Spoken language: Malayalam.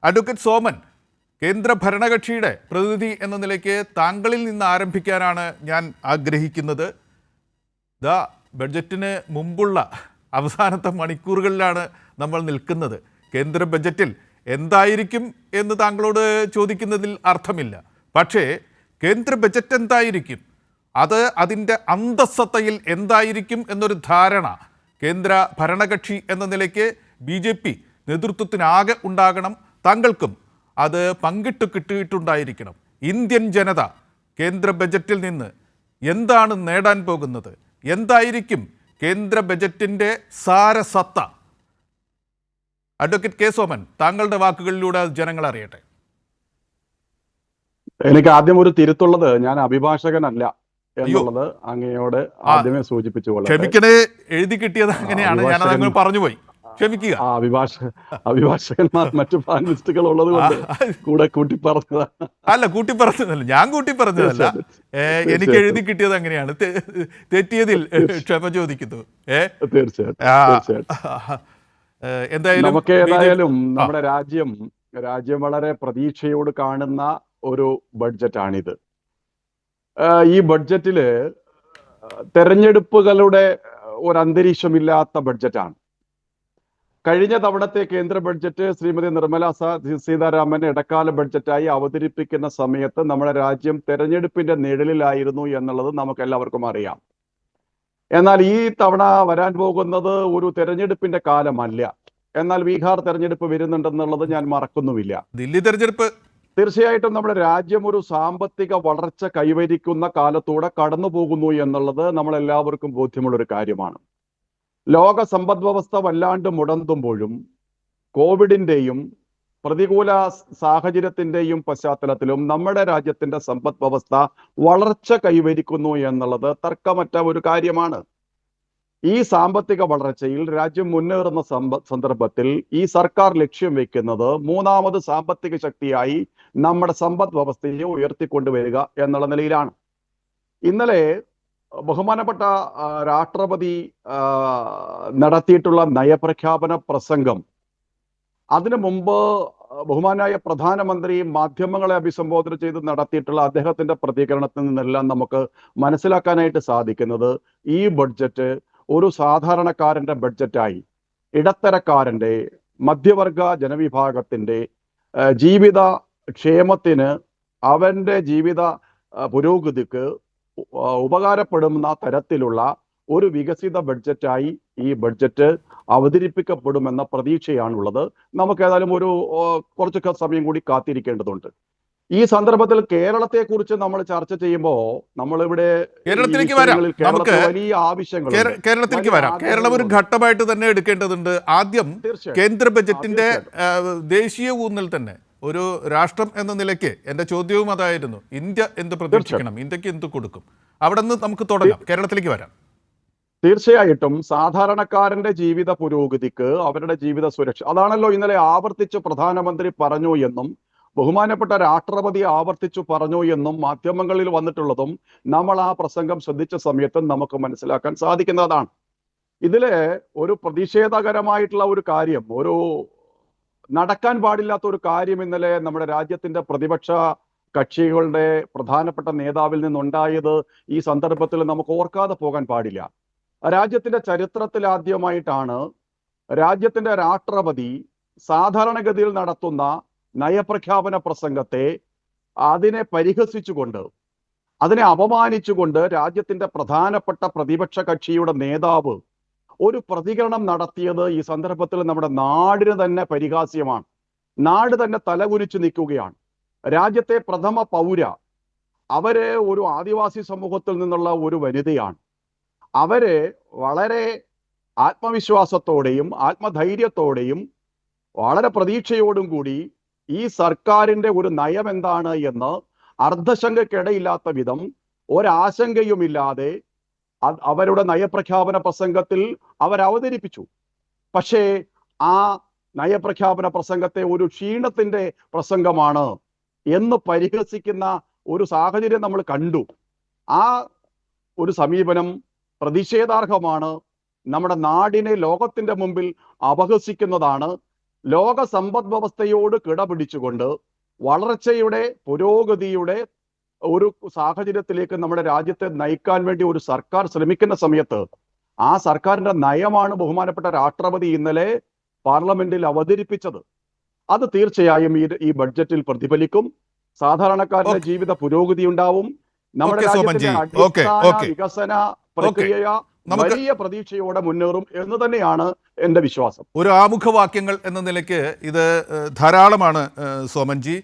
അഡ്വക്കേറ്റ് സോമൻ, കേന്ദ്ര ഭരണകക്ഷിയുടെ പ്രതിനിധി എന്ന നിലയ്ക്ക് താങ്കളിൽ നിന്ന് ആരംഭിക്കാനാണ് ഞാൻ ആഗ്രഹിക്കുന്നത്. ബഡ്ജറ്റിന് മുമ്പുള്ള അവസാനത്തെ മണിക്കൂറുകളിലാണ് നമ്മൾ നിൽക്കുന്നത്. കേന്ദ്ര ബഡ്ജറ്റിൽ എന്തായിരിക്കും എന്ന് താങ്കളോട് ചോദിക്കുന്നതിൽ അർത്ഥമില്ല. പക്ഷേ കേന്ദ്ര ബഡ്ജറ്റ് എന്തായിരിക്കും, അതിൻ്റെ അന്തസ്സത്തയിൽ എന്തായിരിക്കും എന്നൊരു ധാരണ കേന്ദ്ര ഭരണകക്ഷി എന്ന നിലയ്ക്ക് BJP നേതൃത്വത്തിനാകെ ഉണ്ടാകണം. താങ്കൾക്കും അത് പങ്കിട്ട് കിട്ടിയിട്ടുണ്ടായിരിക്കണം. ഇന്ത്യൻ ജനത കേന്ദ്ര ബജറ്റിൽ നിന്ന് എന്താണ് നേടാൻ പോകുന്നത്, എന്തായിരിക്കും കേന്ദ്ര ബജറ്റിൻ്റെ സാരസത്ത? അഡ്വക്കേറ്റ് കെ സോമൻ, താങ്കളുടെ വാക്കുകളിലൂടെ ജനങ്ങൾ അറിയട്ടെ. എനിക്ക് ആദ്യം ഒരു തിരുത്തുള്ളത്, ഞാൻ അഭിഭാഷകനല്ല എന്നുള്ളത് അങ്ങയോട് ആദ്യമേ സൂചിപ്പിച്ചു. ക്ഷമിക്കണേ, എഴുതി കിട്ടിയത് അങ്ങനെയാണ്, ഞാൻ അതങ്ങനെ പറഞ്ഞുപോയി, ക്ഷമിക്കുക. അഭിഭാഷകന്മാർ മറ്റു പാനലിസ്റ്റുകൾ ഉള്ളത് കൊണ്ട് കൂടെ കൂട്ടിപ്പറഞ്ഞതാണ്. അല്ല, കൂട്ടിപ്പറഞ്ഞതല്ല, ഞാൻ കൂട്ടിപ്പറഞ്ഞതല്ല, എനിക്ക് എഴുതി കിട്ടിയത് അങ്ങനെയാണ്. തെറ്റിയതിൽ ക്ഷമ ചോദിക്കുന്നു. തീർച്ചയായിട്ടും. നമുക്ക് ഏതായാലും നമ്മുടെ രാജ്യം വളരെ പ്രതീക്ഷയോട് കാണുന്ന ഒരു ബഡ്ജറ്റാണിത്. ഈ ബഡ്ജറ്റില് തെരഞ്ഞെടുപ്പുകളുടെ ഒരു അന്തരീക്ഷമില്ലാത്ത ബഡ്ജറ്റാണ്. കഴിഞ്ഞ തവണത്തെ കേന്ദ്ര ബഡ്ജറ്റ് ശ്രീമതി നിർമ്മല സീതാരാമൻ ഇടക്കാല ബഡ്ജറ്റായി അവതരിപ്പിക്കുന്ന സമയത്ത് നമ്മുടെ രാജ്യം തെരഞ്ഞെടുപ്പിന്റെ നിഴലിലായിരുന്നു എന്നുള്ളത് നമുക്ക് എല്ലാവർക്കും അറിയാം. എന്നാൽ ഈ തവണ വരാൻ പോകുന്നത് ഒരു തെരഞ്ഞെടുപ്പിന്റെ കാലമല്ല. എന്നാൽ ബീഹാർ തെരഞ്ഞെടുപ്പ് വരുന്നുണ്ടെന്നുള്ളത് ഞാൻ മറക്കുന്നുമില്ല. ദില്ലി തെരഞ്ഞെടുപ്പ് തീർച്ചയായിട്ടും നമ്മുടെ രാജ്യം ഒരു സാമ്പത്തിക വളർച്ച കൈവരിക്കുന്ന കാലത്തൂടെ കടന്നു പോകുന്നു എന്നുള്ളത് നമ്മളെല്ലാവർക്കും ബോധ്യമുള്ളൊരു കാര്യമാണ്. ലോക സമ്പദ് വ്യവസ്ഥ വല്ലാണ്ട് മുടന്തുമ്പോഴും കോവിഡിന്റെയും പ്രതികൂല സാഹചര്യത്തിന്റെയും പശ്ചാത്തലത്തിലും നമ്മുടെ രാജ്യത്തിന്റെ സമ്പദ് വ്യവസ്ഥ വളർച്ച കൈവരിക്കുന്നു എന്നുള്ളത് തർക്കമറ്റ ഒരു കാര്യമാണ്. ഈ സാമ്പത്തിക വളർച്ചയിൽ രാജ്യം മുന്നേറുന്ന സന്ദർഭത്തിൽ ഈ സർക്കാർ ലക്ഷ്യം വെക്കുന്നത് മൂന്നാമത് സാമ്പത്തിക ശക്തിയായി നമ്മുടെ സമ്പദ് വ്യവസ്ഥയെ ഉയർത്തിക്കൊണ്ടുവരിക എന്നുള്ള നിലയിലാണ്. ഇന്നലെ ബഹുമാനപ്പെട്ട രാഷ്ട്രപതി നടത്തിയിട്ടുള്ള നയപ്രഖ്യാപന പ്രസംഗം, അതിനു മുമ്പ് ബഹുമാനായ പ്രധാനമന്ത്രി മാധ്യമങ്ങളെ അഭിസംബോധന ചെയ്ത് നടത്തിയിട്ടുള്ള അദ്ദേഹത്തിന്റെ പ്രതികരണത്തിൽ നിന്നെല്ലാം നമുക്ക് മനസ്സിലാക്കാനായിട്ട് സാധിക്കുന്നത്, ഈ ബഡ്ജറ്റ് ഒരു സാധാരണക്കാരന്റെ ബഡ്ജറ്റായി ഇടത്തരക്കാരന്റെ മധ്യവർഗ ജനവിഭാഗത്തിന്റെ ജീവിത ക്ഷേമത്തിന്, അവന്റെ ജീവിത പുരോഗതിക്ക് ഉപകാരപ്പെടുന്ന തരത്തിലുള്ള ഒരു വികസിത ബഡ്ജറ്റായി ഈ ബഡ്ജറ്റ് അവതരിപ്പിക്കപ്പെടുമെന്ന പ്രതീക്ഷയാണുള്ളത്. നമുക്ക് ഏതായാലും കുറച്ച് സമയം കൂടി കാത്തിരിക്കേണ്ടതുണ്ട്. ഈ സന്ദർഭത്തിൽ കേരളത്തെ കുറിച്ച് നമ്മൾ ചർച്ച ചെയ്യുമ്പോൾ നമ്മളിവിടെ കേരളത്തിലേക്ക് വരാം, നമുക്ക് വലിയ ആവശ്യങ്ങൾ കേരളത്തിലേക്ക് വരാം. കേരളം ഒരു ഘട്ടമായിട്ട് തന്നെ എടുക്കേണ്ടതുണ്ട്. ആദ്യം കേന്ദ്ര ബജറ്റിന്റെ ദേശീയ ഊന്നൽ തന്നെ ഒരു രാഷ്ട്രം എന്ന നിലയ്ക്ക് എൻ്റെ ചോദ്യവും അതായിരുന്നു, ഇന്ത്യ എന്ത് പ്രതീക്ഷിക്കണം, ഇന്ത്യക്ക് എന്ത് കൊടുക്കും? അവിടെ നിന്ന് നമുക്ക് തുടങ്ങാം, കേരളത്തിലേക്ക് വരാം. തീർച്ചയായിട്ടും സാധാരണക്കാരന്റെ ജീവിത പുരോഗതിക്ക്, അവരുടെ ജീവിത സുരക്ഷ, അതാണല്ലോ ഇന്നലെ ആവർത്തിച്ച് പ്രധാനമന്ത്രി പറഞ്ഞു എന്നും ബഹുമാനപ്പെട്ട രാഷ്ട്രപതി ആവർത്തിച്ചു പറഞ്ഞു എന്നും മാധ്യമങ്ങളിൽ വന്നിട്ടുള്ളതും നമ്മൾ ആ പ്രസംഗം ശ്രദ്ധിച്ച സമയത്ത് നമുക്ക് മനസ്സിലാക്കാൻ സാധിക്കുന്നതാണ്. ഇതിലെ ഒരു പ്രതിഷേധകരമായിട്ടുള്ള ഒരു കാര്യം, ഒരു നടക്കാൻ പാടില്ലാത്ത ഒരു കാര്യം ഇന്നലെ നമ്മുടെ രാജ്യത്തിന്റെ പ്രതിപക്ഷ കക്ഷികളുടെ പ്രധാനപ്പെട്ട നേതാവിൽ നിന്നുണ്ടായത് ഈ സന്ദർഭത്തിൽ നമുക്ക് ഓർക്കാതെ പോകാൻ പാടില്ല. രാജ്യത്തിന്റെ ചരിത്രത്തിൽ ആദ്യമായിട്ടാണ് രാജ്യത്തിന്റെ രാഷ്ട്രപതി സാധാരണഗതിയിൽ നടത്തുന്ന നയപ്രഖ്യാപന പ്രസംഗത്തെ അതിനെ പരിഹസിച്ചുകൊണ്ട്, അതിനെ അപമാനിച്ചുകൊണ്ട് രാജ്യത്തിന്റെ പ്രധാനപ്പെട്ട പ്രതിപക്ഷ കക്ഷിയുടെ നേതാവ് ഒരു പ്രതികരണം നടത്തിയത് ഈ സന്ദർഭത്തിൽ നമ്മുടെ നാടിന് തന്നെ പരിഹാസ്യമാണ്. നാട് തന്നെ തലകുനിച്ചു നിൽക്കുകയാണ്. രാജ്യത്തെ പ്രഥമ പൗര, അവര് ഒരു ആദിവാസി സമൂഹത്തിൽ നിന്നുള്ള ഒരു വനിതയാണ്. അവര് വളരെ ആത്മവിശ്വാസത്തോടെയും ആത്മധൈര്യത്തോടെയും വളരെ പ്രതീക്ഷയോടും കൂടി ഈ സർക്കാരിന്റെ ഒരു നയം എന്താണ് എന്ന് അർദ്ധശങ്കയ്ക്കിടയില്ലാത്ത വിധം ഒരാശങ്കയുമില്ലാതെ അവരുടെ നയപ്രഖ്യാപന പ്രസംഗത്തിൽ അവർ അവതരിപ്പിച്ചു. പക്ഷേ ആ നയപ്രഖ്യാപന പ്രസംഗത്തെ ഒരു ക്ഷീണത്തിന്റെ പ്രസംഗമാണ് എന്ന് പരിഹസിക്കുന്ന ഒരു സാഹചര്യം നമ്മൾ കണ്ടു. ആ ഒരു സമീപനം പ്രതിഷേധാർഹമാണ്, നമ്മുടെ നാടിനെ ലോകത്തിന്റെ മുമ്പിൽ അപഹസിക്കുന്നതാണ്. ലോക സമ്പദ് വ്യവസ്ഥയോട് കിടപിടിച്ചുകൊണ്ട് വളർച്ചയുടെ പുരോഗതിയുടെ ഒരു സാഹചര്യത്തിലേക്ക് നമ്മുടെ രാജ്യത്തെ നയിക്കാൻ വേണ്ടി ഒരു സർക്കാർ ശ്രമിക്കുന്ന സമയത്ത് ആ സർക്കാരിന്റെ നയമാണ് ബഹുമാനപ്പെട്ട രാഷ്ട്രപതി ഇന്നലെ പാർലമെന്റിൽ അവതരിപ്പിച്ചത്. അത് തീർച്ചയായും ഈ ബഡ്ജറ്റിൽ പ്രതിഫലിക്കും. സാധാരണക്കാരുടെ ജീവിത പുരോഗതി ഉണ്ടാവും. നമ്മുടെ രാജ്യത്തിന്റെ അടിസ്ഥാന വികസന പ്രക്രിയ വലിയ പ്രതീക്ഷയോടെ മുന്നേറും എന്ന് തന്നെയാണ് എന്റെ വിശ്വാസം. ഒരു ആമുഖവാക്യങ്ങൾ എന്ന നിലയ്ക്ക് ഇത് ധാരാളമാണ് സോമൻജി.